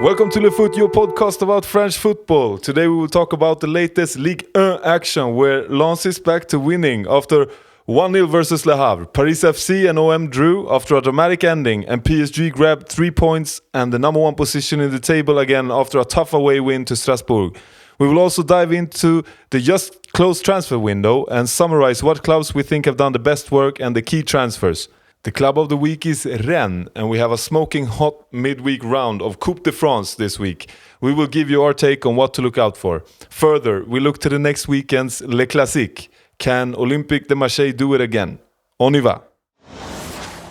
Welcome to Lefoot, your podcast about French football. Today we will talk about the latest Ligue 1 action where Lens is back to winning after 1-0 versus Le Havre. Paris FC and OM drew after a dramatic ending, and PSG grabbed 3 points and the number one position in the table again after a tough away win to Strasbourg. We will also dive into the just closed transfer window and summarize what clubs we think have done the best work and the key transfers. The club of the week is Rennes, and we have a smoking hot midweek round of Coupe de France this week. We will give you our take on what to look out for. Further, we look to the next weekend's Le Classique. Can Olympique de Marseille do it again? On y va.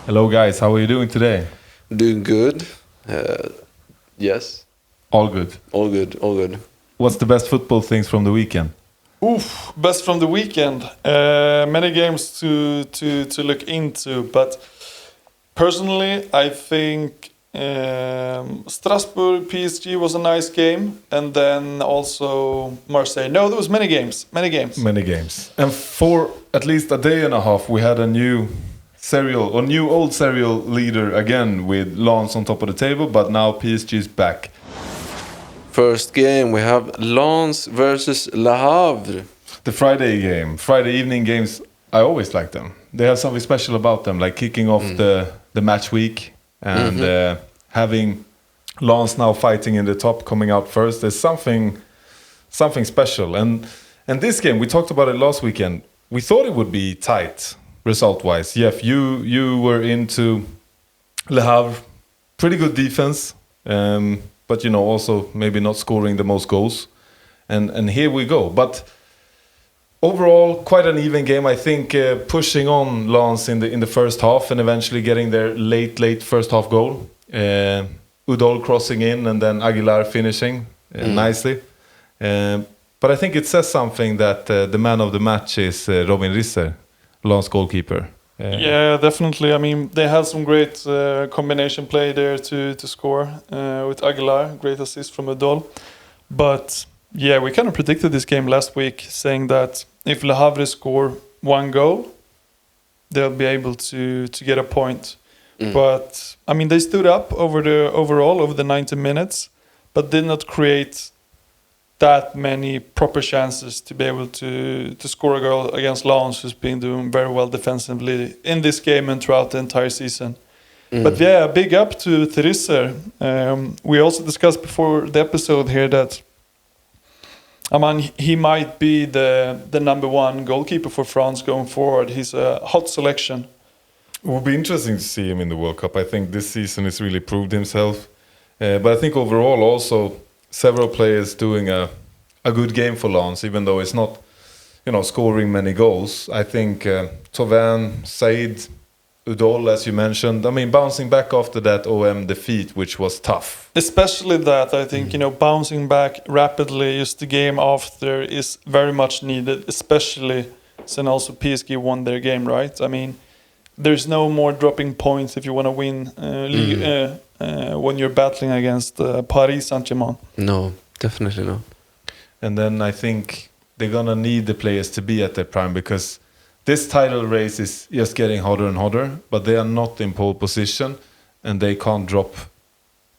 Hello guys, how are you doing today? Doing good. Yes. All good. All good. What's the best football things from the weekend? Best from the weekend. Many games to look into, but personally, I think Strasbourg PSG was a nice game, and then also Marseille. No, there was many games. And for at least a day and a half, we had a new old serial leader again with Lens on top of the table, but now PSG is back. First game, we have Lens versus Le Havre. The Friday evening games, I always like them. They have something special about them, like kicking off the match week and having Lens now fighting in the top, coming out first. There's something special. And this game, we talked about it last weekend. We thought it would be tight result-wise. Jeff, you were into Le Havre, pretty good defense. But also maybe not scoring the most goals, and here we go. But overall, quite an even game. I think pushing on Lens in the first half and eventually getting their late first half goal. Udol crossing in and then Aguilar finishing nicely. But I think it says something that the man of the match is Aguilar and Risser, Lens goalkeeper. Yeah, definitely. I mean, they had some great combination play there to score with Aguilar. Great assist from Udol. But yeah, we kind of predicted this game last week, saying that if Le Havre score one goal, they'll be able to get a point. But I mean, they stood up over the 90 minutes, but did not create that many proper chances to be able to score a goal against Lens, who's been doing very well defensively in this game and throughout the entire season. But yeah, big up to Risser. We also discussed before the episode here that he might be the number one goalkeeper for France going forward. He's a hot selection. It will be interesting to see him in the World Cup. I think this season has really proved himself. But I think overall also several players doing a good game for Lens, even though it's not, scoring many goals. I think Thauvin, Said, Udol, as you mentioned. I mean, bouncing back after that OM defeat, which was tough. Especially that, I think, bouncing back rapidly just the game after is very much needed, especially since also PSG won their game, right? I mean, there's no more dropping points if you want to win Ligue when you're battling against Paris Saint-Germain. No, definitely not. And then I think they're going to need the players to be at their prime, because this title race is just getting hotter and hotter, but they are not in pole position and they can't drop.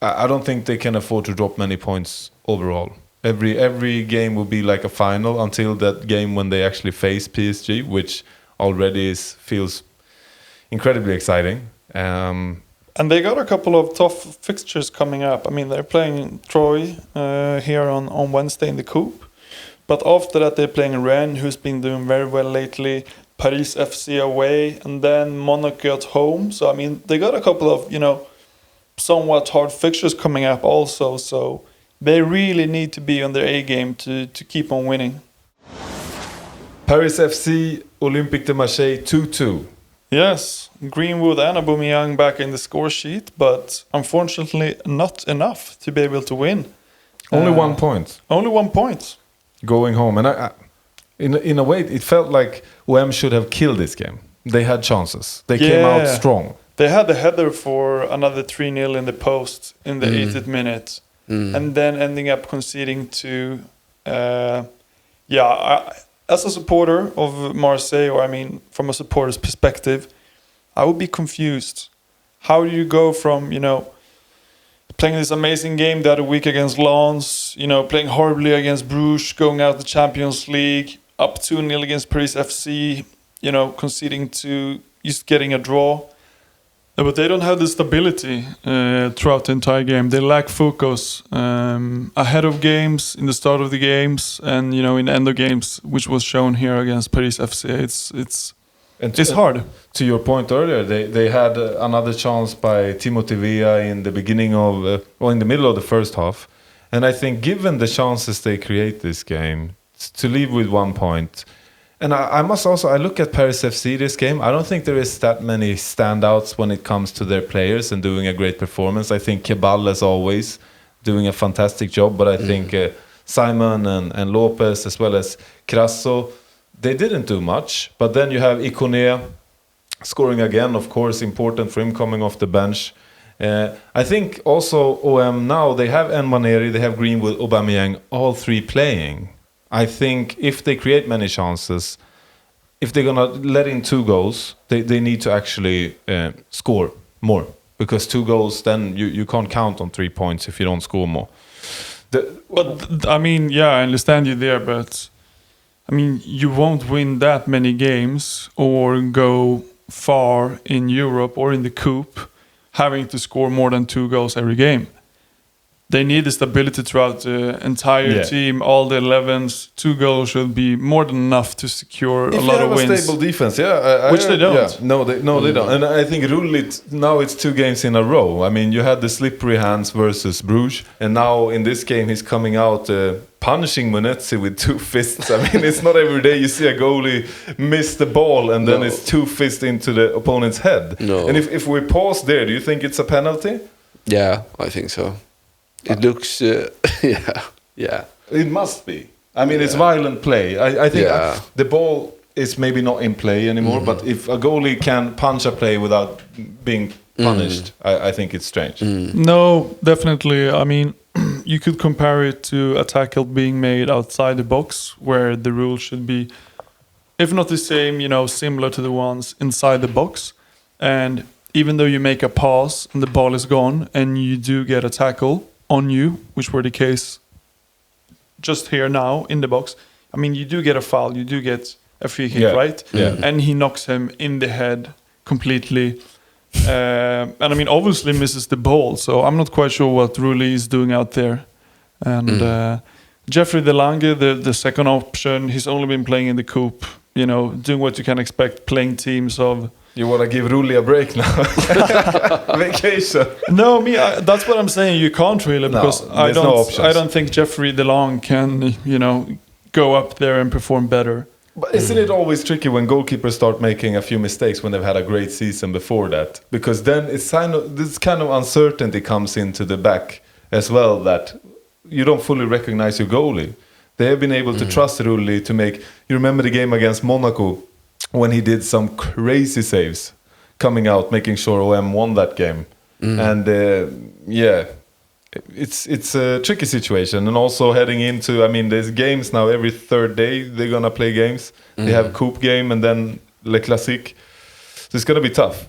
I don't think they can afford to drop many points overall. Every game will be like a final until that game when they actually face PSG, which already feels incredibly exciting. And they got a couple of tough fixtures coming up. I mean, they're playing Troyes here on Wednesday in the Coupe. But after that, they're playing Rennes, who's been doing very well lately. Paris FC away, and then Monaco at home. So, I mean, they got a couple of, somewhat hard fixtures coming up also. So they really need to be on their A game to keep on winning. Paris FC, Olympique de Marseille 2-2. Yes, Greenwood and Aubameyang back in the score sheet, but unfortunately not enough to be able to win. Only 1 point. Only 1 point. Going home. And I in a way, it felt like OM should have killed this game. They had chances. They came out strong. They had the header for another 3-0 in the post in the 80th minute. And then ending up conceding to... as a supporter of Marseille, or I mean, from a supporter's perspective, I would be confused. How do you go from, playing this amazing game the other week against Lens, playing horribly against Bruges, going out the Champions League, up 2-0 against Paris FC, conceding to just getting a draw. But they don't have the stability throughout the entire game. They lack focus ahead of games, in the start of the games, and in the end of games, which was shown here against Paris FC. It's hard. To your point earlier, they had another chance by Timothy Villa in the beginning of, or in the middle of the first half, and I think given the chances they create this game, to leave with 1 point. And I must also, I look at Paris FC this game. I don't think there is that many standouts when it comes to their players and doing a great performance. I think Kebal, as always, doing a fantastic job. But I think Simon and Lopez, as well as Crasso, they didn't do much. But then you have Ikone scoring again, of course, important for him coming off the bench. I think also OM now, they have Nwaneri, they have Greenwood, Aubameyang, all three playing. I think if they create many chances, if they're going to let in 2 goals, they need to actually score more. Because 2 goals, then you can't count on 3 points if you don't score more. I understand you there, but you won't win that many games or go far in Europe or in the Coupe having to score more than 2 goals every game. They need the stability throughout the entire team, all the 11s. 2 goals should be more than enough to secure a lot of wins. If you have a stable defense, which they don't. Yeah. No, they don't. And I think Rulli, now it's 2 games in a row. You had the slippery hands versus Bruges, and now in this game he's coming out punishing Munetsi with 2 fists. It's not every day you see a goalie miss the ball and then it's 2 fists into the opponent's head. No. And if we pause there, do you think it's a penalty? Yeah, I think so. It looks, yeah. It must be. It's violent play. I think the ball is maybe not in play anymore, but if a goalie can punch a play without being punished, I think it's strange. No, definitely. You could compare it to a tackle being made outside the box, where the rule should be, if not the same, similar to the ones inside the box. And even though you make a pass and the ball is gone and you do get a tackle on you, which were the case just here now in the box, you do get a foul, you do get a free kick, right? Yeah. And he knocks him in the head completely. And obviously misses the ball, so I'm not quite sure what Rulli is doing out there. And Jeffrey Delange, the second option, he's only been playing in the Coupe, doing what you can expect, playing teams of... You want to give Rulli a break now? Vacation. No, that's what I'm saying. You can't really, because I don't think Jeffrey DeLong can, go up there and perform better. But isn't it always tricky when goalkeepers start making a few mistakes when they've had a great season before that? Because then this kind of uncertainty comes into the back as well, that you don't fully recognize your goalie. They have been able to trust Rulli to make... You remember the game against Monaco, when he did some crazy saves coming out, making sure OM won that game. And it's a tricky situation. And also heading into, there's games now every 3rd day they're going to play games. They have Coupe game and then Le Classique. So it's going to be tough.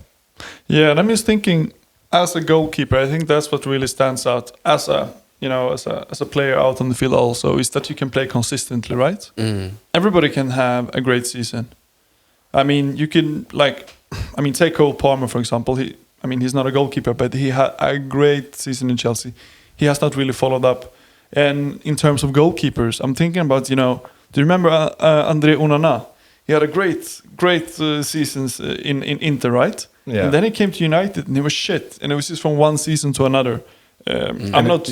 Yeah, and I'm just thinking, as a goalkeeper, I think that's what really stands out as a player out on the field also, is that you can play consistently, right? Everybody can have a great season. You can, take Cole Palmer, for example. He's not a goalkeeper, but he had a great season in Chelsea. He has not really followed up. And in terms of goalkeepers, I'm thinking about, do you remember Andre Onana? He had a great seasons in Inter, right? Yeah. And then he came to United and he was shit. And it was just from one season to another. I'm not,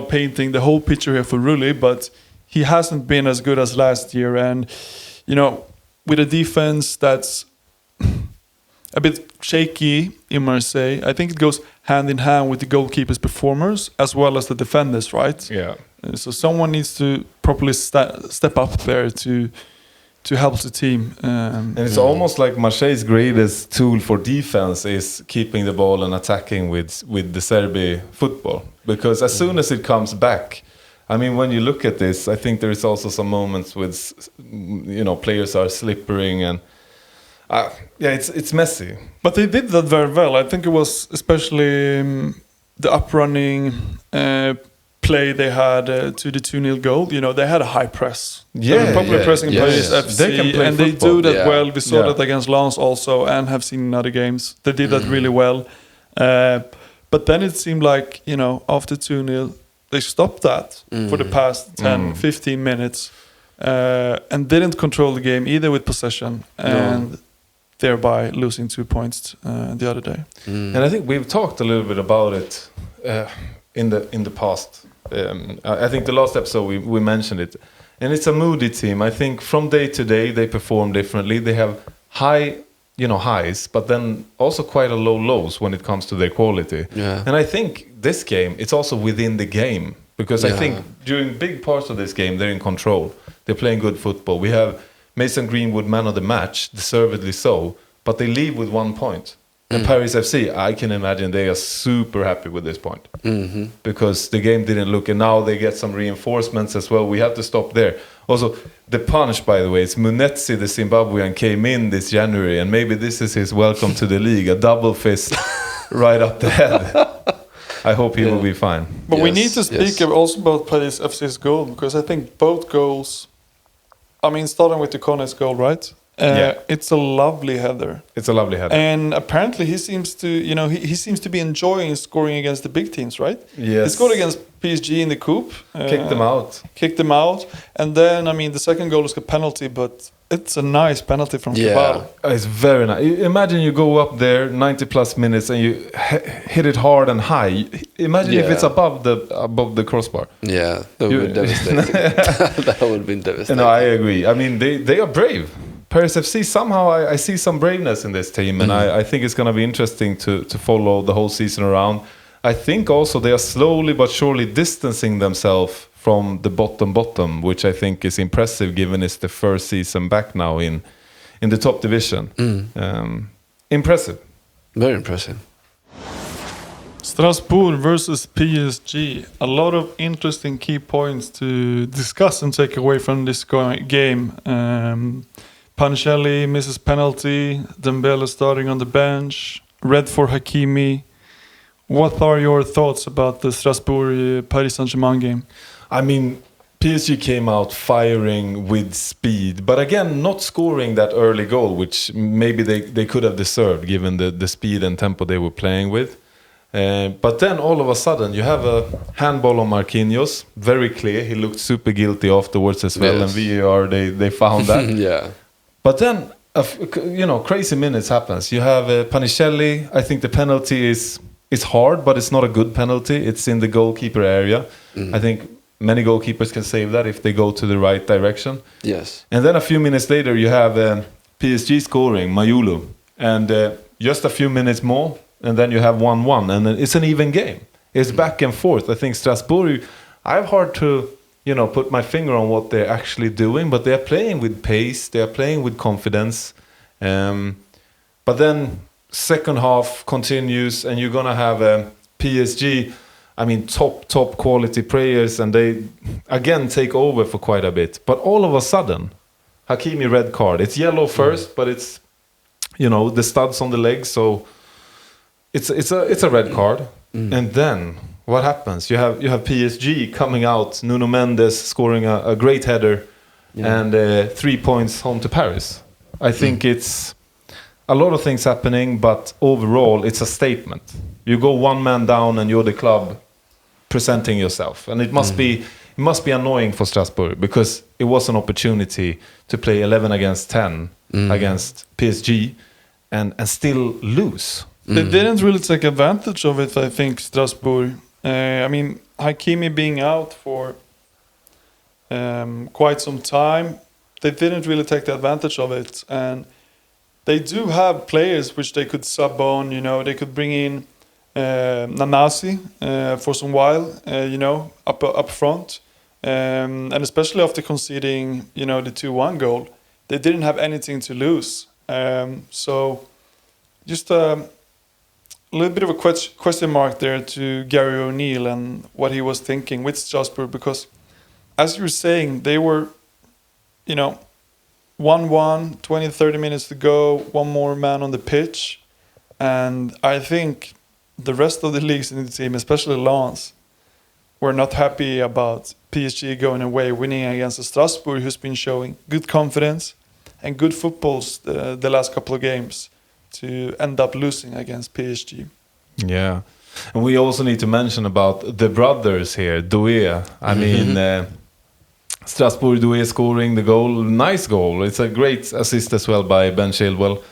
painting the whole picture here for Rulli, but he hasn't been as good as last year. And, with a defense that's a bit shaky in Marseille, I think it goes hand in hand with the goalkeeper's performers as well as the defenders, right? Yeah. So someone needs to properly step up there to help the team. And it's almost like Marseille's greatest tool for defense is keeping the ball and attacking with the Serbi football. Because as soon as it comes back, when you look at this, I think there is also some moments with, players are slippering and, it's messy. But they did that very well. I think it was especially the up-running play they had to the 2-0 goal. You know, they had a high press. Yeah, They're popular pressing Paris yeah. FC, They can play and football. they do that Yeah. well. We saw Yeah. that against Lens also, and have seen in other games. They did that really well. But then it seemed like, you know, after 2-0, they stopped that for the past 10, 15 minutes and didn't control the game either with possession and thereby losing 2 points the other day. And I think we've talked a little bit about it in the past. I think the last episode we mentioned it, and it's a moody team. I think from day to day they perform differently. They have high, you know, highs, but then also quite a low lows when it comes to their quality. Yeah. And I think this game, it's also within the game, because I Yeah. think during big parts of this game they're in control. They're playing good football. We have Mason Greenwood, man of the match, deservedly so, but they leave with 1 point. And Paris FC, I can imagine they are super happy with this point, because the game didn't look, and now they get some reinforcements as well. We have to stop there. Also, the punch, by the way, it's Munetsi, the Zimbabwean, came in this January, and maybe this is his welcome to the league, a double fist right up the head. I hope he will be fine. But we Yes, need to speak yes. also about Paris FC's goal, because I think both goals, I mean, starting with the Kone's goal, right? Yeah. It's a lovely header. It's a lovely header. And apparently he seems to, you know, he seems to be enjoying scoring against the big teams, right? Yes. He scored against PSG in the Coupe. Kicked them out. Kicked them out. And then, I mean, the second goal is a penalty, but it's a nice penalty from Cabal. It's very nice. Imagine you go up there 90 plus minutes and you hit it hard and high. Imagine if it's above the crossbar. Yeah, that would be devastating. That would have been devastating. No, I agree. I mean, they are brave. Paris FC, somehow I see some braveness in this team, and I think it's going to be interesting to follow the whole season around. I think also they are slowly but surely distancing themselves from the bottom, which I think is impressive given it's the first season back now in the top division. Impressive. Very impressive. Strasbourg versus PSG. A lot of interesting key points to discuss and take away from this game. Panchelli misses penalty. Dembele starting on the bench. Red for Hakimi. What are your thoughts about the Strasbourg Paris Saint-Germain game? I mean, PSG came out firing with speed, but again, not scoring that early goal, which maybe they could have deserved given the speed and tempo they were playing with. But then all of a sudden you have a handball on Marquinhos, very clear. He looked super guilty afterwards as well, and VAR they found that. Yeah. But then crazy minutes happens. You have Panichelli. I think the penalty is hard, but it's not a good penalty. It's in the goalkeeper area. I think many goalkeepers can save that if they go to the right direction. Yes. And then a few minutes later you have PSG scoring, Mayulu, and just a few minutes more. And then you have 1-1, and it's an even game. It's back and forth. I think Strasbourg, I have hard to, put my finger on what they're actually doing, but they're playing with pace, they're playing with confidence. But then second half continues, and you're gonna have PSG. I mean, top quality players, and they again take over for quite a bit. But all of a sudden, Hakimi red card. It's yellow first, but it's the studs on the legs, so. It's a red card, and then what happens? You have PSG coming out, Nuno Mendes scoring a great header, and 3 points home to Paris. I think it's a lot of things happening, but overall it's a statement. You go one man down, and you're the club presenting yourself, and it must be annoying for Strasbourg, because it was an opportunity to play 11 against 10 against PSG, and still lose. They didn't really take advantage of it, I think, Strasbourg. I mean, Hakimi being out for quite some time, they didn't really take the advantage of it. And they do have players which they could sub on, they could bring in Nanasi for some while, up front. And especially after conceding, the 2-1 goal, they didn't have anything to lose. So just a little bit of a question mark there to Gary O'Neill and what he was thinking with Strasbourg, because as you were saying, they were, 1-1, 20, 30 minutes to go, one more man on the pitch. And I think the rest of the leagues in the team, especially Lens, were not happy about PSG going away, winning against Strasbourg, who's been showing good confidence and good footballs the last couple of games, to end up losing against PSG. Yeah. And we also need to mention about the brothers here, Doué. I mean, Strasbourg, Doué scoring the goal. Nice goal. It's a great assist as well by Ben Chilwell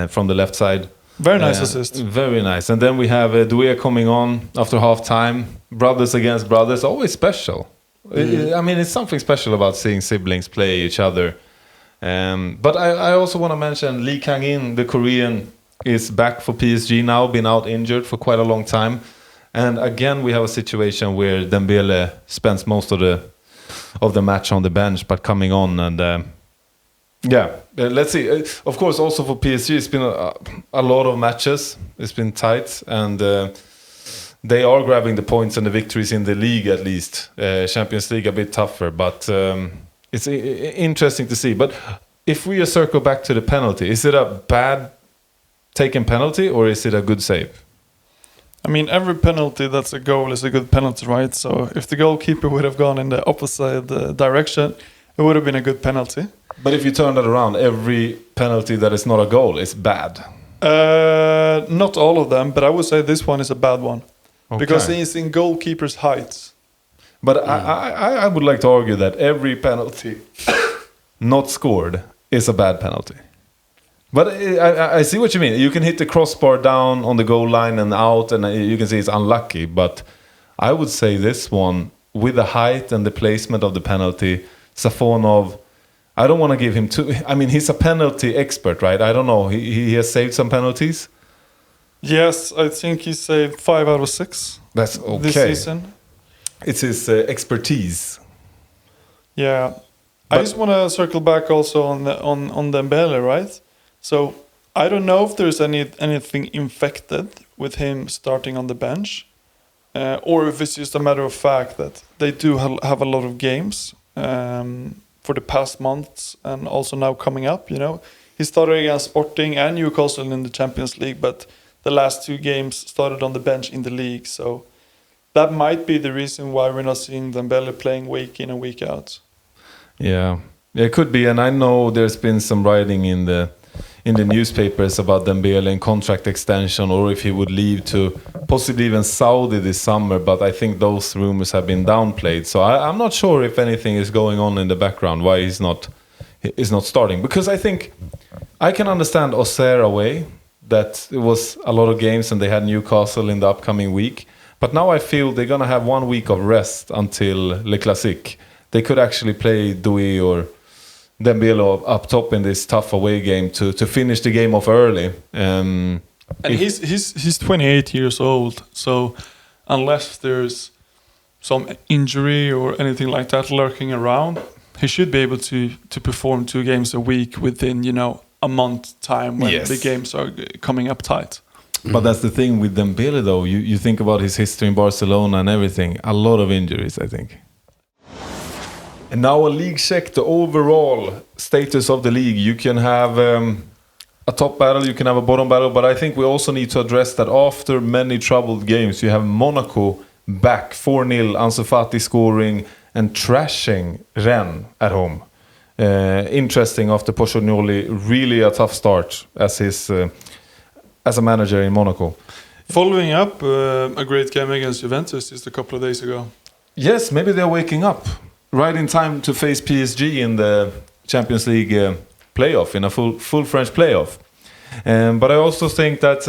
from the left side. Very nice assist. Very nice. And then we have Doué coming on after half time. Brothers against brothers, always special. I mean, it's something special about seeing siblings play each other. But I also want to mention Lee Kang-in, the Korean, is back for PSG now, been out injured for quite a long time. And again, we have a situation where Dembele spends most of the match on the bench, but coming on and let's see. Of course, also for PSG, it's been a lot of matches. It's been tight, and they are grabbing the points and the victories in the league at least. Champions League a bit tougher, but it's interesting to see. But if we circle back to the penalty, is it a bad taken penalty or is it a good save? I mean, every penalty that's a goal is a good penalty, right? So if the goalkeeper would have gone in the opposite direction, it would have been a good penalty. But if you turn that around, every penalty that is not a goal is bad. Not all of them, but I would say this one is a bad one. Okay. Because it's in goalkeeper's height. But I would like to argue that every penalty not scored is a bad penalty. But I see what you mean. You can hit the crossbar down on the goal line and out, and you can see it's unlucky. But I would say this one, with the height and the placement of the penalty, Safonov, I don't want to give him too... I mean, he's a penalty expert, right? I don't know. He has saved some penalties? Yes, I think he saved 5 out of 6. That's okay. This season. It's his expertise. Yeah. I just want to circle back also on Dembele, right? So I don't know if there's anything infected with him starting on the bench, or if it's just a matter of fact that they do have a lot of games for the past months and also now coming up. You know, he started against Sporting and Newcastle in the Champions League, but the last 2 games started on the bench in the league. So that might be the reason why we're not seeing Dembele playing week in and week out. Yeah, it could be, and I know there's been some writing in the newspapers about Dembele and contract extension, or if he would leave to possibly even Saudi this summer, but I think those rumors have been downplayed. So I'm not sure if anything is going on in the background, why he's not starting. Because I think I can understand Auxerre away, that it was a lot of games and they had Newcastle in the upcoming week. But now I feel they're going to have 1 week of rest until Le Classique. They could actually play Doué or Dembele up top in this tough away game to finish the game off early. And he's 28 years old, so unless there's some injury or anything like that lurking around, he should be able to perform 2 games a week within, you know, a month time when the games are coming up tight. But that's the thing with Dembele, though. You think about his history in Barcelona and everything. A lot of injuries, I think. And now a league check, the overall status of the league. You can have a top battle, you can have a bottom battle, but I think we also need to address that after many troubled games, you have Monaco back 4-0, Ansu Fati scoring and trashing Rennes at home. Interesting after Pochettino, really a tough start as a manager in Monaco. Following up a great game against Juventus just a couple of days ago. Yes, maybe they're waking up. Right in time to face PSG in the Champions League playoff, in a full French playoff. But I also think that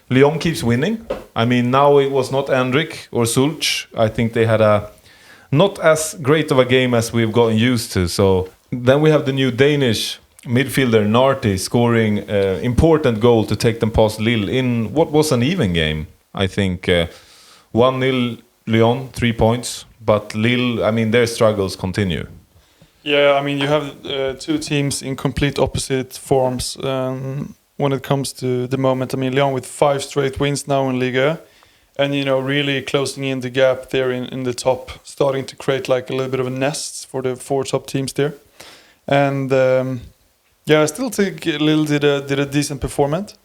Lyon keeps winning. I mean, now it was not Endrick or Sulch. I think they had a not as great of a game as we've gotten used to. So then we have the new Danish midfielder Narty scoring important goal to take them past Lille in what was an even game. I think 1-0 Lyon, 3 points. But Lille, I mean, their struggles continue. Yeah, I mean, you have 2 teams in complete opposite forms when it comes to the moment. I mean, Lyon with 5 straight wins now in Ligue, and, you know, really closing in the gap there in the top, starting to create like a little bit of a nest for the 4 top teams there. And I still think Lille did a decent performance.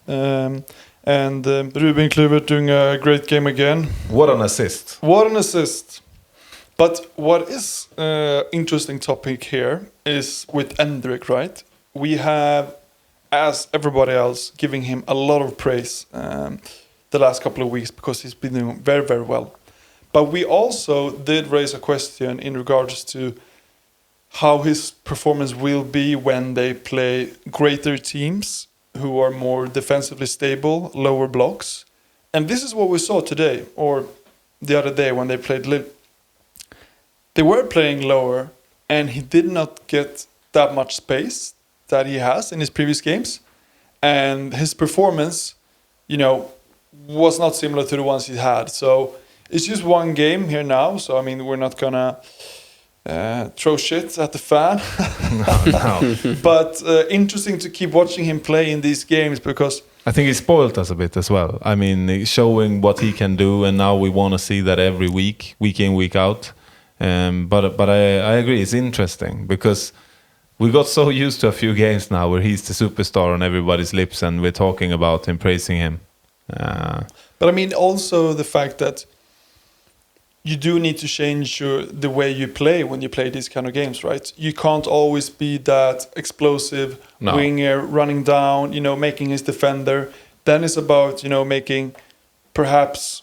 And Ruben Kluivert doing a great game again. What an assist. What an assist. But what is interesting topic here is with Endrick, right? We have, as everybody else, giving him a lot of praise the last couple of weeks because he's been doing very, very well. But we also did raise a question in regards to how his performance will be when they play greater teams who are more defensively stable, lower blocks. And this is what we saw today, or the other day when they played Ligue. They were playing lower, and he did not get that much space that he has in his previous games. And his performance, was not similar to the ones he had. So it's just one game here now. So, I mean, we're not going to throw shit at the fan. No. But interesting to keep watching him play in these games because I think he spoiled us a bit as well. I mean, showing what he can do, and now we want to see that every week in, week out. But I agree, it's interesting because we got so used to a few games now where he's the superstar on everybody's lips and we're talking about him, praising him. But I mean, also the fact that you do need to change the way you play when you play these kind of games, right? You can't always be that explosive winger running down, making his defender. Then it's about, making perhaps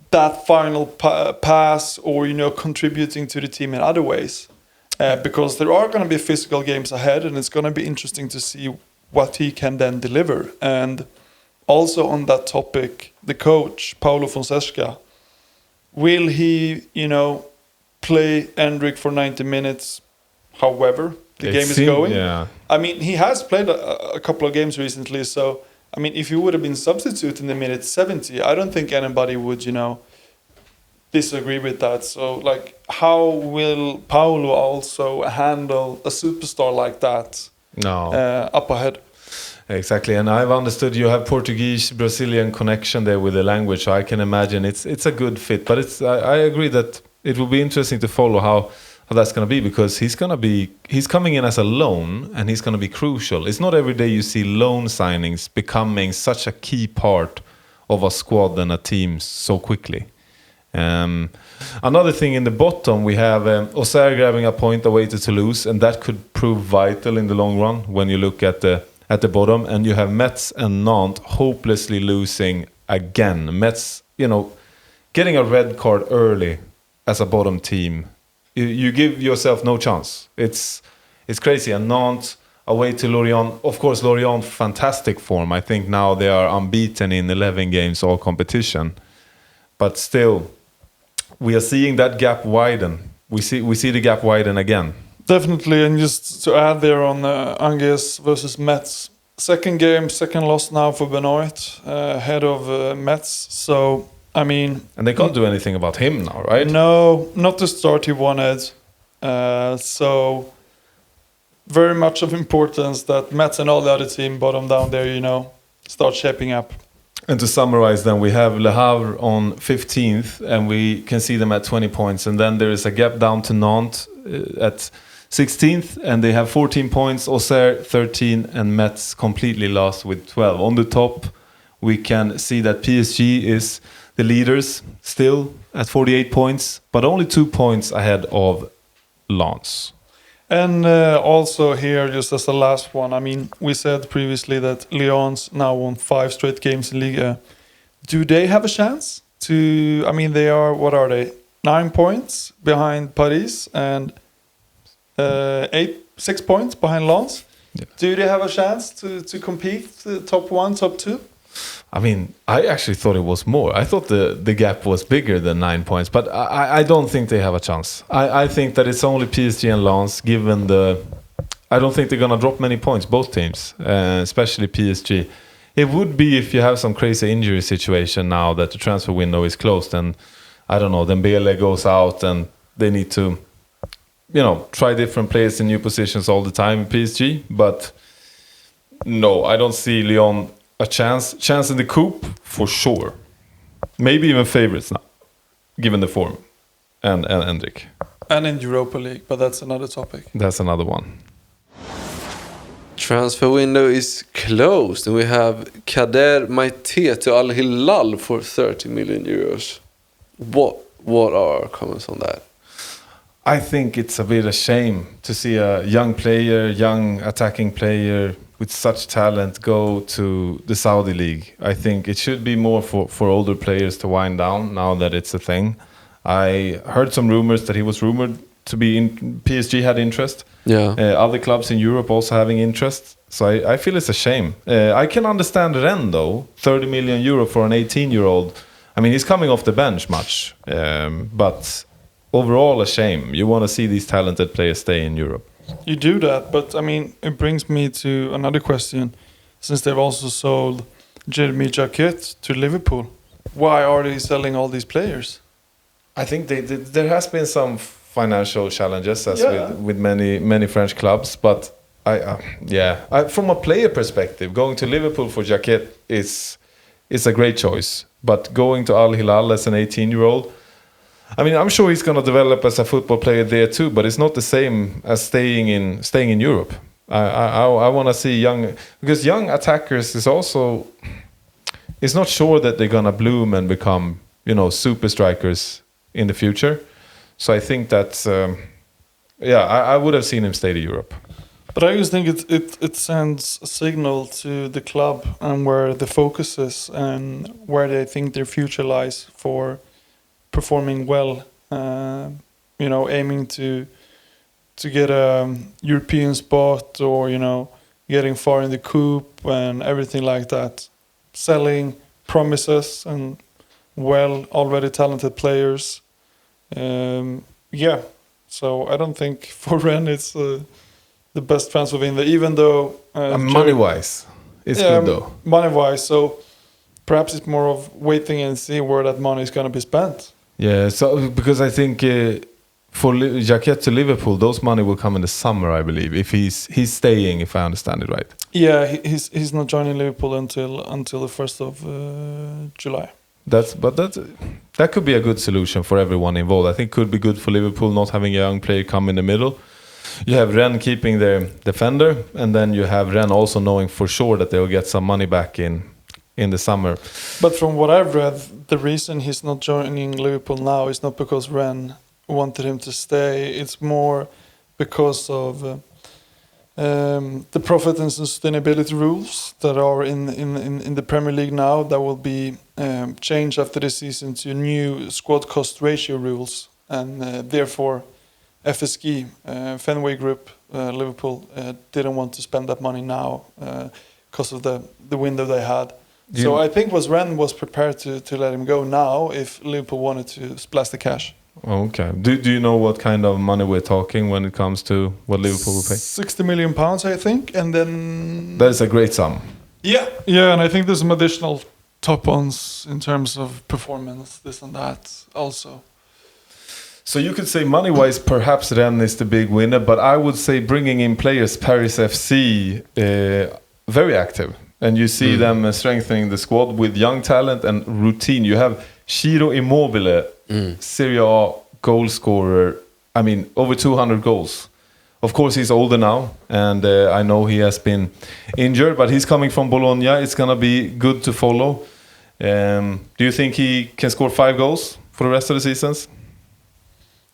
that final pass or, contributing to the team in other ways. Because there are going to be physical games ahead and it's going to be interesting to see what he can then deliver. And also on that topic, the coach, Paulo Fonseca, will he, play Endrick for 90 minutes however the game is going? Yeah. I mean, he has played a couple of games recently, so I mean, if he would have been substituted in the minute 70, I don't think anybody would, disagree with that. So, like, how will Paulo also handle a superstar like that up ahead? Exactly, and I've understood you have Portuguese-Brazilian connection there with the language, so I can imagine it's a good fit. But I agree that it will be interesting to follow how that's going to be because he's coming in as a loan and he's going to be crucial. It's not every day you see loan signings becoming such a key part of a squad and a team so quickly. Another thing in the bottom, we have Auxerre grabbing a point away to Toulouse, and that could prove vital in the long run when you look at the bottom. And you have Metz and Nantes hopelessly losing again. Metz, getting a red card early as a bottom team, you give yourself no chance. It's crazy. And Nantes away to Lorient. Of course, Lorient, fantastic form. I think now they are unbeaten in 11 games all competition. But still, we are seeing that gap widen. We see the gap widen again. Definitely, and just to add there on Angers versus Metz. Second game, second loss now for Benoit, head of Metz. So, I mean... And they can't do anything about him now, right? No, not the start he wanted. So, very much of importance that Metz and all the other team bottom down there, start shaping up. And to summarize then, we have Le Havre on 15th, and we can see them at 20 points. And then there is a gap down to Nantes at 16th, and they have 14 points. Auxerre 13, and Metz completely lost with 12. On the top, we can see that PSG is the leaders still at 48 points, but only 2 points ahead of Lens. And also here, just as the last one, I mean, we said previously that Lyon's now won 5 straight games in Ligue. Do they have a chance to... I mean, they are... What are they? 9 points behind Paris and 6 points behind Lens. Yeah. Do they have a chance to compete top 1, top 2? I mean, I actually thought it was more. I thought the gap was bigger than 9 points, but I don't think they have a chance. I think that it's only PSG and Lens, given I don't think they're going to drop many points, both teams, especially PSG. It would be if you have some crazy injury situation now that the transfer window is closed and, I don't know, Dembele goes out and they need to, try different players in new positions all the time in PSG. But no, I don't see Lyon a chance in the Coupe for sure. Maybe even favorites now, given the form and Endrick. And in Europa League, but that's another topic. That's another one. Transfer window is closed, and we have Kader Maite to Al Hilal for 30 million euros. What are our comments on that? I think it's a bit of a shame to see a young player, young attacking player with such talent go to the Saudi League. I think it should be more for older players to wind down now that it's a thing. I heard some rumors that he was rumored to be in PSG had interest. Yeah. Other clubs in Europe also having interest. So I feel it's a shame. I can understand Rennes though. 30 million euro for an 18-year-old. I mean, he's coming off the bench much. But overall, a shame. You want to see these talented players stay in Europe. You do that, but I mean, it brings me to another question. Since they've also sold Jeremy Jacquet to Liverpool, why are they selling all these players? I think there has been some financial challenges as with many French clubs, but from a player perspective, going to Liverpool for Jacquet is a great choice. But going to Al Hilal as an 18-year-old, I mean, I'm sure he's going to develop as a football player there too, but it's not the same as staying in Europe. I want to see young attackers is also, it's not sure that they're going to bloom and become, super strikers in the future. So I think that, I would have seen him stay to Europe. But I just think it sends a signal to the club and where the focus is and where they think their future lies for performing well, aiming to get a European spot or, getting far in the Coupe and everything like that. Selling promises and already talented players. So I don't think for Rennes it's the best transfer window, even though... money-wise, it's good though. Money-wise, so perhaps it's more of waiting and see where that money is going to be spent. Yeah, so because I think for Jacquet to Liverpool, those money will come in the summer, I believe, if he's staying, if I understand it right. Yeah, he's not joining Liverpool until the 1st of July. That could be a good solution for everyone involved. I think it could be good for Liverpool not having a young player come in the middle. You have Rennes keeping their defender, and then you have Rennes also knowing for sure that they will get some money back in the summer. But from what I've read, the reason he's not joining Liverpool now is not because Rennes wanted him to stay. It's more because of the profit and sustainability rules that are in the Premier League now that will be changed after the season to new squad cost ratio rules, and therefore FSG, Fenway Group, Liverpool didn't want to spend that money now because of the window they had. Yeah. So I think Rennes was prepared to let him go now if Liverpool wanted to splash the cash. Okay. Do you know what kind of money we're talking when it comes to what Liverpool will pay? £60 million, I think, and then... That is a great sum. Yeah, and I think there's some additional top-ons in terms of performance, this and that also. So you could say money-wise, perhaps Rennes is the big winner, but I would say bringing in players, Paris FC, very active. And you see them strengthening the squad with young talent and routine. You have Ciro Immobile, Serie A goal scorer. I mean, over 200 goals. Of course, he's older now, and I know he has been injured, but he's coming from Bologna. It's going to be good to follow. Do you think he can score 5 goals for the rest of the seasons?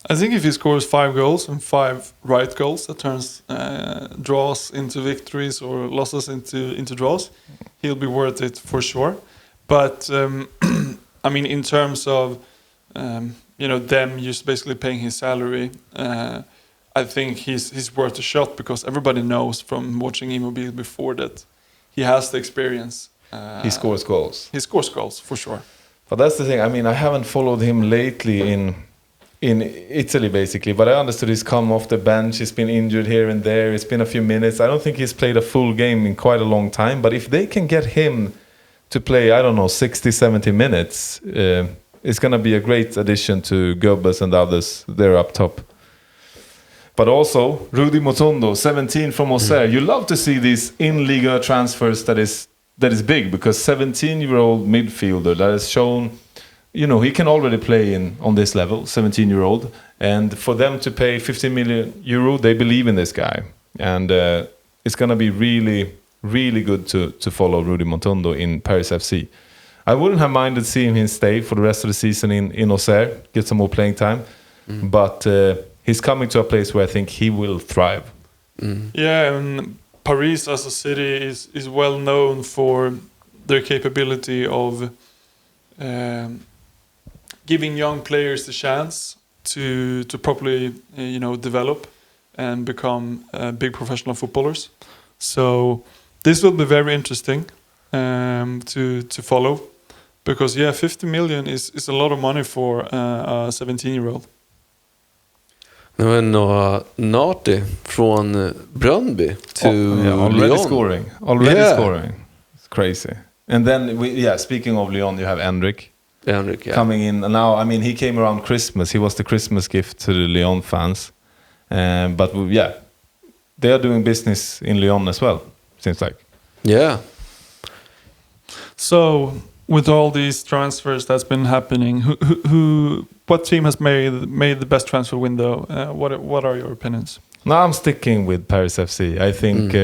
I think if he scores 5 goals and 5 right goals that turns draws into victories or losses into draws, he'll be worth it for sure. But I mean, in terms of them just basically paying his salary, I think he's worth a shot because everybody knows from watching Immobile before that he has the experience. He scores goals. He scores goals for sure. But that's the thing. I mean, I haven't followed him lately in Italy, basically, but I understood he's come off the bench. He's been injured here and there. It's been a few minutes. I don't think he's played a full game in quite a long time. But if they can get him to play, 60-70 minutes, it's going to be a great addition to Goebbels and others there up top. But also Rudy Motondo, 17 from Auxerre. You love to see these in-Liga transfers that is big, because 17-year-old midfielder that has shown, he can already play on this level, 17-year-old. And for them to pay 15 million euro, they believe in this guy. And it's going to be really, really good to follow Rudy Montondo in Paris FC. I wouldn't have minded seeing him stay for the rest of the season in Auxerre, get some more playing time. But he's coming to a place where I think he will thrive. Yeah, and Paris as a city is well known for their capability of giving young players the chance to properly develop and become big professional footballers. So this will be very interesting to follow, because 50 million is a lot of money for a 17-year-old. Men Nati från Brøndby to already Lyon. scoring. Scoring. It's crazy. And then speaking of Lyon, you have Endrick coming in now. I mean, he came around Christmas. He was the Christmas gift to the Lyon fans. But they are doing business in Lyon as well, seems like. Yeah. So with all these transfers that's been happening, what team has made the best transfer window? What are your opinions? No, I'm sticking with Paris FC. I think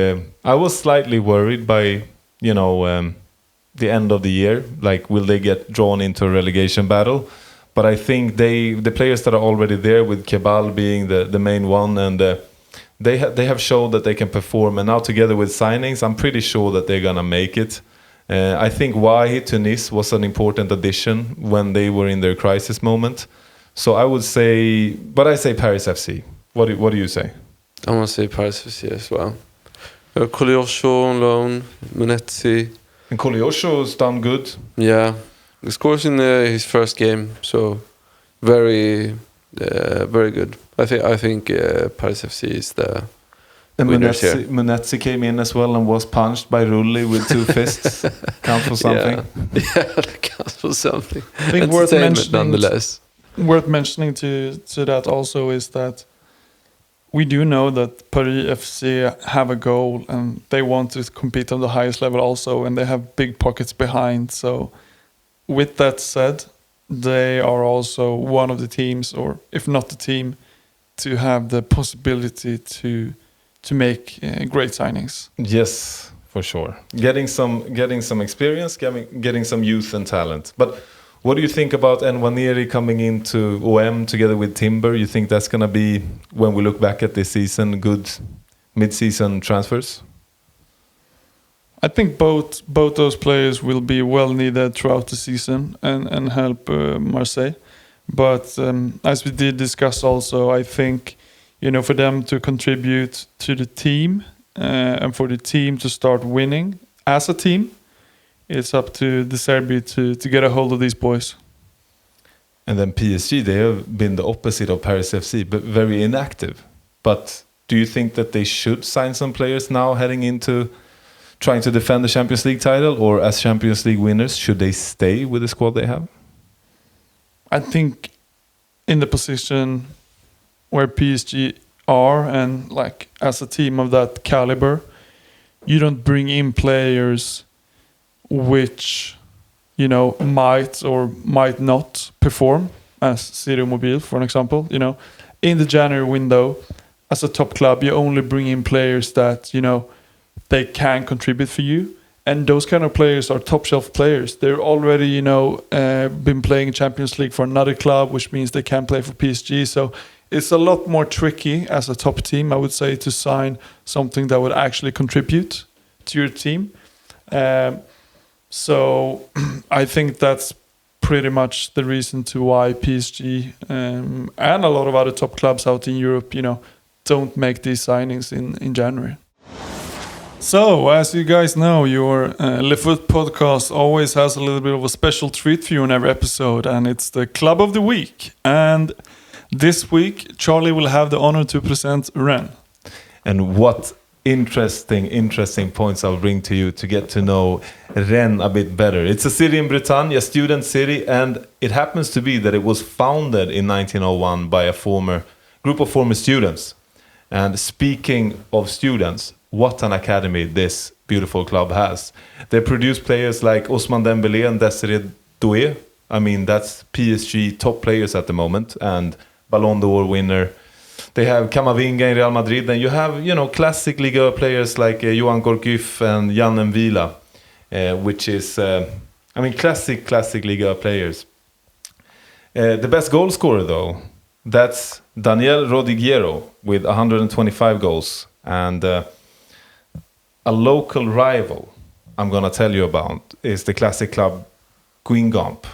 I was slightly worried by the end of the year. Like, will they get drawn into a relegation battle? But I think the players that are already there, with Kebal being the main one, and they have shown that they can perform. And now together with signings, I'm pretty sure that they're gonna make it. I think Wahi to Nice was an important addition when they were in their crisis moment. So I would say, but I say Paris FC. What do you say? I want to say Paris FC as well. Koleosho on loan, Munetsi. And Koleosho's done good. Yeah, he scores in his first game, so very good. I think Paris FC is the and winners here. Munetsi came in as well and was punched by Rulli with 2 fists. Count for something. Yeah, that counts for something. I think worth mentioning to that also is that we do know that Paris FC have a goal and they want to compete on the highest level also, and they have big pockets behind. So with that said, they are also one of the teams, or if not the team, to have the possibility to make great signings. Yes, for sure. Getting some experience, getting some youth and talent. But what do you think about Nwaneri coming into OM together with Timber? You think that's going to be, when we look back at this season, good mid-season transfers? I think both those players will be well needed throughout the season and help Marseille. But as we did discuss also, I think for them to contribute to the team and for the team to start winning as a team, it's up to De Zerbi to get a hold of these boys. And then PSG, they have been the opposite of Paris FC, but very inactive. But do you think that they should sign some players now heading into trying to defend the Champions League title, or as Champions League winners, should they stay with the squad they have? I think in the position where PSG are, and like as a team of that caliber, you don't bring in players which might or might not perform, as Ciro Mobile, for an example. In the January window, as a top club, you only bring in players that they can contribute for you, and those kind of players are top shelf players. They're already been playing Champions League for another club, which means they can play for PSG. So it's a lot more tricky as a top team, I would say, to sign something that would actually contribute to your team. So I think that's pretty much the reason to why PSG and a lot of other top clubs out in Europe, don't make these signings in January. So, as you guys know, your LeFootPodcast always has a little bit of a special treat for you in every episode, and it's the Club of the Week. And this week, Charlie will have the honor to present Rennes. And what interesting points I'll bring to you to get to know Rennes a bit better. It's a city in Bretagne, a student city, and it happens to be that it was founded in 1901 by a group of former students. And speaking of students, what an academy this beautiful club has. They produce players like Ousmane Dembélé and Desiré Doué. I mean, that's PSG top players at the moment, and Ballon d'Or winner They have Camavinga in Real Madrid, and you have, classic Ligue players like Johan Gourcuff and Jan M'Vila, which is, classic Ligue players. The best goal scorer, though, that's Daniel Rodriguero with 125 goals. And a local rival I'm going to tell you about is the classic club Guingamp.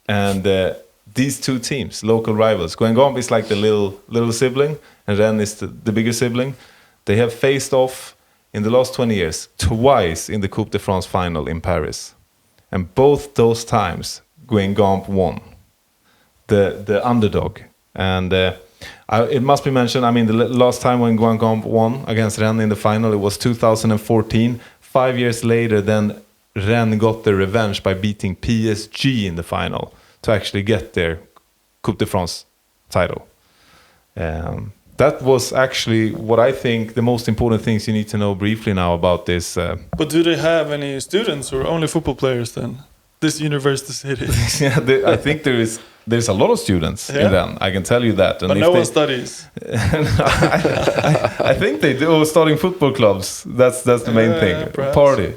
And these two teams, local rivals. Guingamp is like the little sibling, and Rennes is the bigger sibling. They have faced off in the last 20 years twice in the Coupe de France final in Paris. And both those times, Guingamp won, the underdog. And it must be mentioned, the last time when Guingamp won against Rennes in the final, it was 2014. 5 years later, then Rennes got their revenge by beating PSG in the final to actually get their Coupe de France title. That was actually what I think the most important things you need to know briefly now about this. But do they have any students or only football players then? This university city. I think there's a lot of students in Rennes. I can tell you that. And but no one studies. I think they do. Starting football clubs. That's the main thing. Perhaps. Party.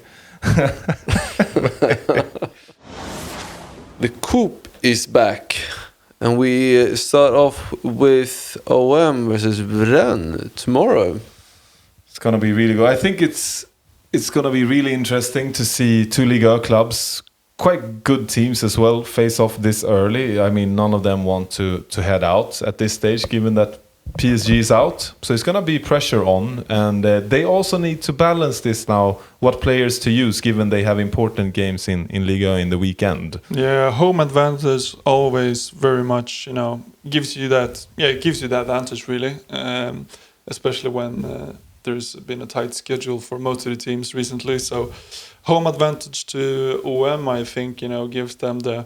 The Coupe is back, and we start off with OM versus Rennes tomorrow. It's gonna be really good. I think it's gonna be really interesting to see two Ligue clubs, quite good teams as well, face off this early. None of them want to head out at this stage, given that PSG is out. So it's gonna be pressure on, and they also need to balance this now. What players to use, given they have important games in Ligue in the weekend. Yeah, home advantage always very much, gives you that. Yeah, it gives you that advantage really, especially when there's been a tight schedule for most of the teams recently. So home advantage to OM, I think, gives them the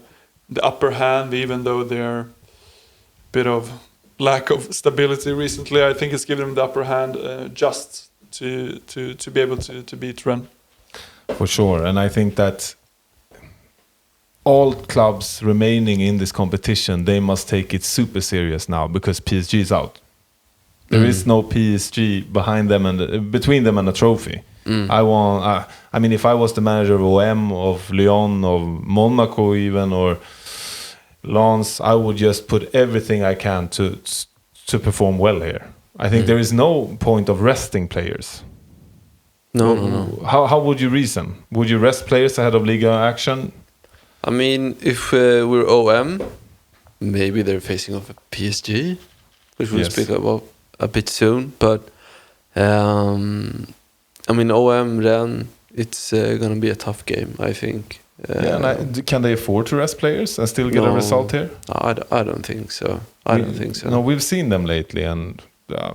upper hand, even though they're a bit of lack of stability recently. I think it's given them the upper hand just to be able to beat Rennes. For sure, and I think that all clubs remaining in this competition, they must take it super serious now because PSG is out. There is no PSG behind them and between them and a trophy. If I was the manager of OM, of Lyon, of Monaco even, or Lens, I would just put everything I can to perform well here. I think there is no point of resting players. No. How would you reason? Would you rest players ahead of Liga action? If we're OM, maybe they're facing off a PSG, which we'll speak about a bit soon. But OM Rennes, it's gonna be a tough game, I think. Can they afford to rest players and still get a result here? I don't think so. I don't think so. No, we've seen them lately, and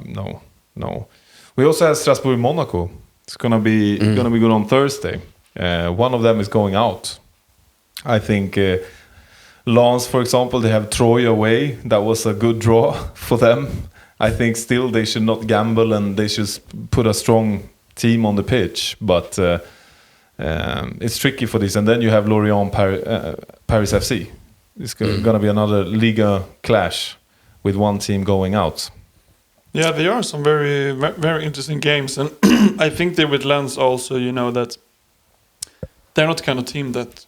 no. We also have Strasbourg, Monaco. It's gonna be good on Thursday. One of them is going out. I think Lens, for example, they have Troyes away. That was a good draw for them. I think still they should not gamble and they should put a strong team on the pitch, but it's tricky for this. And then you have Lorient, Paris FC. It's going to be another Liga clash with one team going out. Yeah, there are some very, very interesting games, and I think they with Lens also, that they're not the kind of team that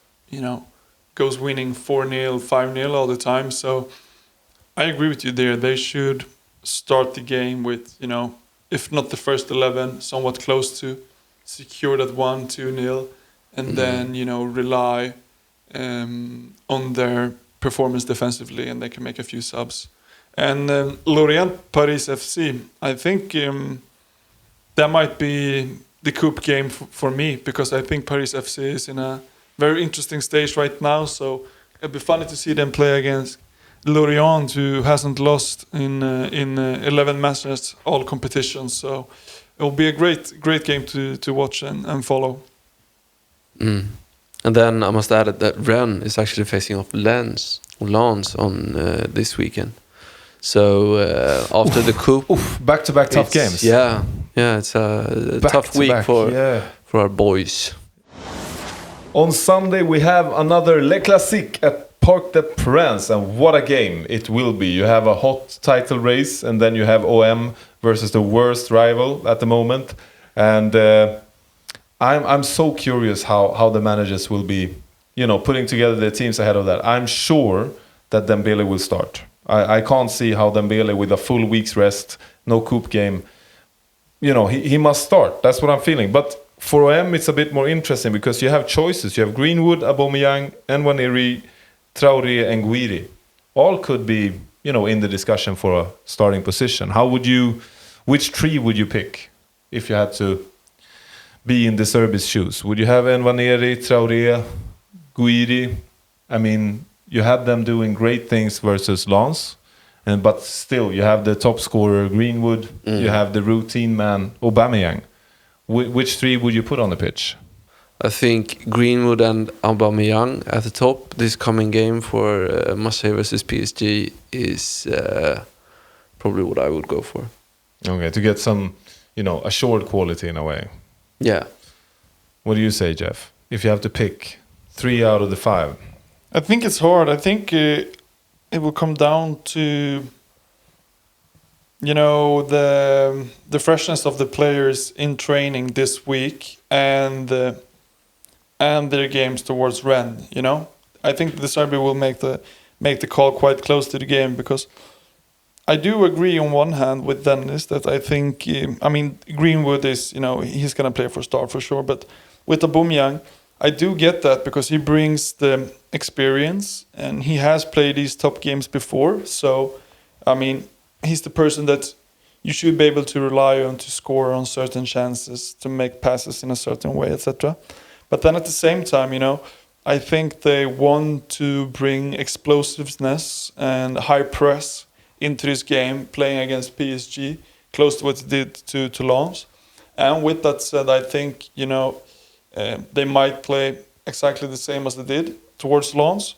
goes winning 4-0, 5-0 all the time. So I agree with you there. They should start the game with, if not the first 11, somewhat close to, secure that 1-2-0, and then, rely on their performance defensively, and they can make a few subs. And Lorient, Paris FC, I think that might be the Coupe game for me, because I think Paris FC is in a very interesting stage right now. So it'd be funny to see them play against Lorient, who hasn't lost in 11 matches, all competitions. So it will be a great game to watch and follow. And then I must add that Rennes is actually facing off Lens on this weekend. So after the Coupe, back-to-back tough games. Yeah, it's a tough week for our boys. On Sunday we have another Le Classique at Parc des Princes, and what a game it will be. You have a hot title race, and then you have OM versus the worst rival at the moment. And I'm so curious how the managers will be, putting together their teams ahead of that. I'm sure that Dembele will start. I can't see how Dembele, with a full week's rest, no Coupe game, he must start. That's what I'm feeling. But for OM, it's a bit more interesting because you have choices. You have Greenwood, Aubameyang, Nwaneri, Traoré, and Guiri. All could be, in the discussion for a starting position. Which three would you pick if you had to be in the Serbi's shoes? Would you have Nwaneri, Traoré, Guiri? I mean, you had them doing great things versus Lens, but still, you have the top scorer Greenwood, you have the routine man Aubameyang. Which three would you put on the pitch? I think Greenwood and Aubameyang at the top. This coming game for Marseille versus PSG is probably what I would go for. Okay, to get some, assured quality in a way. Yeah. What do you say, Jeff? If you have to pick 3 out of the 5. I think it's hard. I think it will come down to, the freshness of the players in training this week and their games towards Rennes. I think the Serbia will make the call quite close to the game, because I do agree on one hand with Dennis that I think Greenwood is he's gonna play for start for sure, but with Aubameyang I do get that because he brings the experience and he has played these top games before. So, he's the person that you should be able to rely on to score on certain chances, to make passes in a certain way, etc. But then at the same time, I think they want to bring explosiveness and high press into this game, playing against PSG, close to what they did to Lens. And with that said, I think, they might play exactly the same as they did towards Lens,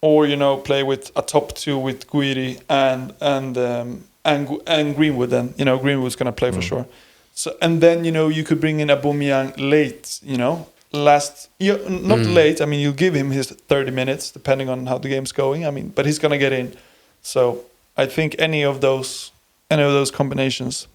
or play with a top two with Guiri and Greenwood. Then Greenwood's gonna play for sure. So and then you could bring in Aubameyang late. Not late. You'll give him his 30 minutes depending on how the game's going. But he's gonna get in. So I think any of those combinations.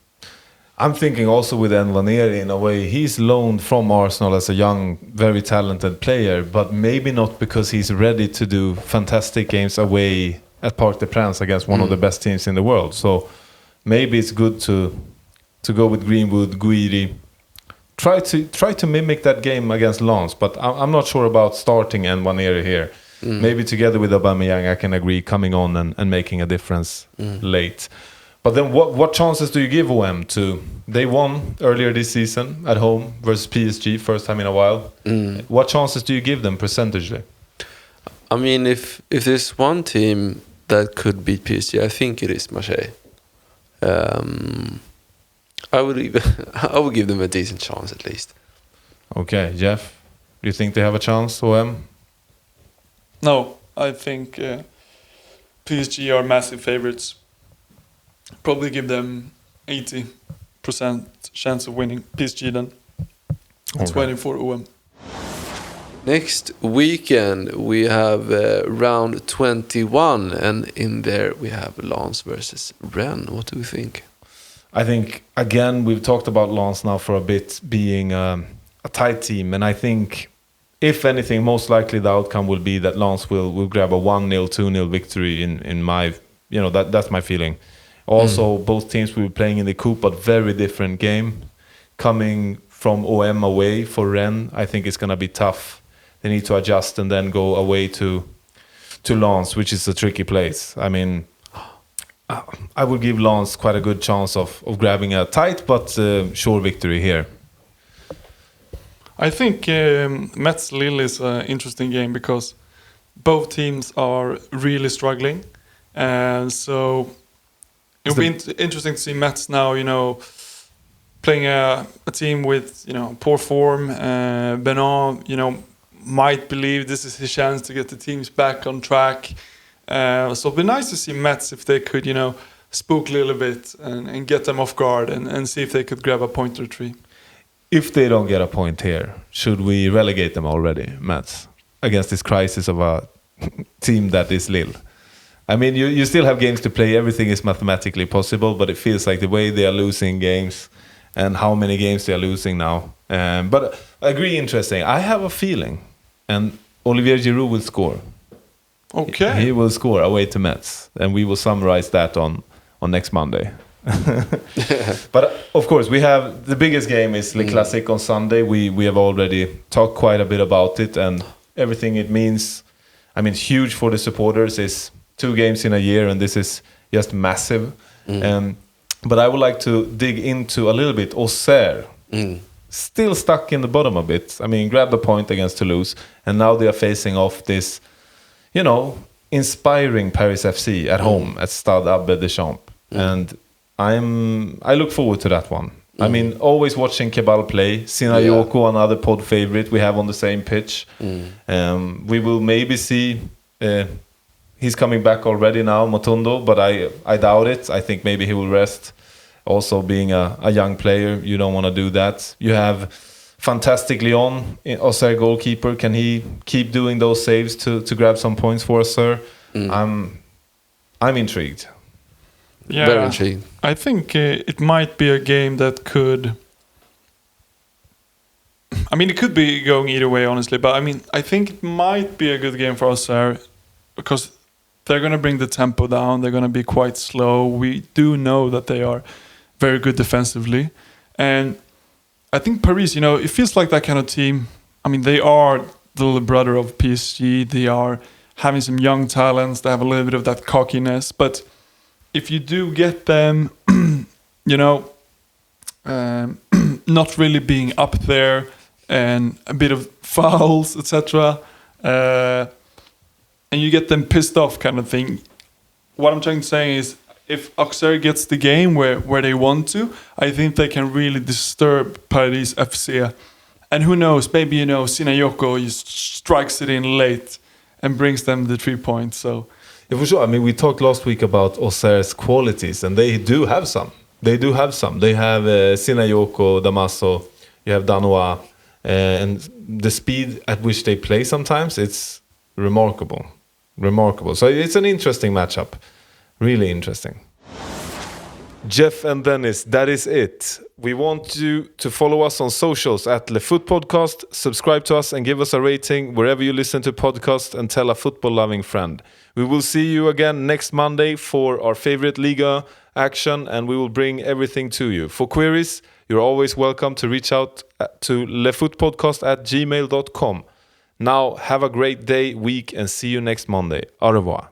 I'm thinking also with Nwaneri in a way. He's loaned from Arsenal as a young, very talented player, but maybe not because he's ready to do fantastic games away at Parc des Princes against one of the best teams in the world. So maybe it's good to go with Greenwood, Guiri. Try to mimic that game against Lens, but I'm not sure about starting Nwaneri here. Maybe together with Aubameyang, I can agree coming on and making a difference late. But then what chances do you give OM to? They won earlier this season at home versus PSG, first time in a while. What chances do you give them percentagely? If there's one team that could beat PSG, I think it is Marseille. I would give them a decent chance at least. Okay, Jeff, do you think they have a chance, OM? No, I think PSG are massive favorites. Probably give them 80% chance of winning. PSG then. It's waiting for OM. Next weekend we have round 21, and in there we have Lens versus Rennes. What do we think? I think, again, we've talked about Lens now for a bit being a tight team, and I think, if anything, most likely the outcome will be that Lens will grab a 1-0, 2-0 victory in my, that's my feeling. Also, both teams will be playing in the Coupe, but very different game. Coming from OM away for Rennes, I think it's going to be tough. They need to adjust and then go away to Lens, which is a tricky place. I would give Lens quite a good chance of grabbing a tight but sure victory here. I think Metz-Lille is an interesting game because both teams are really struggling. So it'll be interesting to see Metz now, playing a team with, poor form. Benoit, might believe this is his chance to get the teams back on track. So it'd be nice to see Metz if they could, spook a little bit and get them off guard and see if they could grab a point or three. If they don't get a point here, should we relegate them already, Metz, against this crisis of a team that is Lille. I mean, you still have games to play. Everything is mathematically possible, but it feels like the way they are losing games and how many games they are losing now. But I agree, interesting. I have a feeling, and Olivier Giroud will score. Okay. He will score away to Metz, and we will summarize that on next Monday. But of course, we have the biggest game is Le Classique on Sunday. We have already talked quite a bit about it and everything it means. I mean, huge for the supporters. Is 2 games in a year, and this is just massive. But I would like to dig into a little bit Auxerre. Still stuck in the bottom a bit. I mean, grabbed a point against Toulouse, and now they are facing off this, inspiring Paris FC at home at Stade Abbe Deschamps. And I look forward to that one. I mean, always watching Kebal play. Sinayoko, another pod favorite we have on the same pitch. We will maybe see... he's coming back already now, Motundo, but I doubt it. I think maybe he will rest. Also, being a young player, you don't want to do that. You have fantastic Lyon, Auxerre goalkeeper. Can he keep doing those saves to grab some points for us, sir? I'm intrigued. Yeah, very intrigued. I think it might be a game that could... I mean, it could be going either way, honestly. But I mean, I think it might be a good game for Auxerre because they're going to bring the tempo down. They're going to be quite slow. We do know that they are very good defensively. And I think Paris, it feels like that kind of team. I mean, they are the little brother of PSG. They are having some young talents. They have a little bit of that cockiness. But if you do get them, not really being up there and a bit of fouls, etc., and you get them pissed off kind of thing. What I'm trying to say is if Auxerre gets the game where they want to, I think they can really disturb Paris FC. And who knows, maybe, Sinayoko just strikes it in late and brings them the 3 points. So, yeah, for sure. I mean, we talked last week about Auxerre's qualities, and they do have some. They have Sinayoko, Damaso, you have Danois, and the speed at which they play sometimes, it's remarkable. So it's an interesting matchup. Really interesting. Jeff and Dennis, that is it. We want you to follow us on socials at LeFootPodcast, subscribe to us and give us a rating wherever you listen to podcasts, and tell a football-loving friend. We will see you again next Monday for our favorite Ligue action, and we will bring everything to you. For queries, you're always welcome to reach out to lefootpodcast@gmail.com. Now, have a great day, week, and see you next Monday. Au revoir.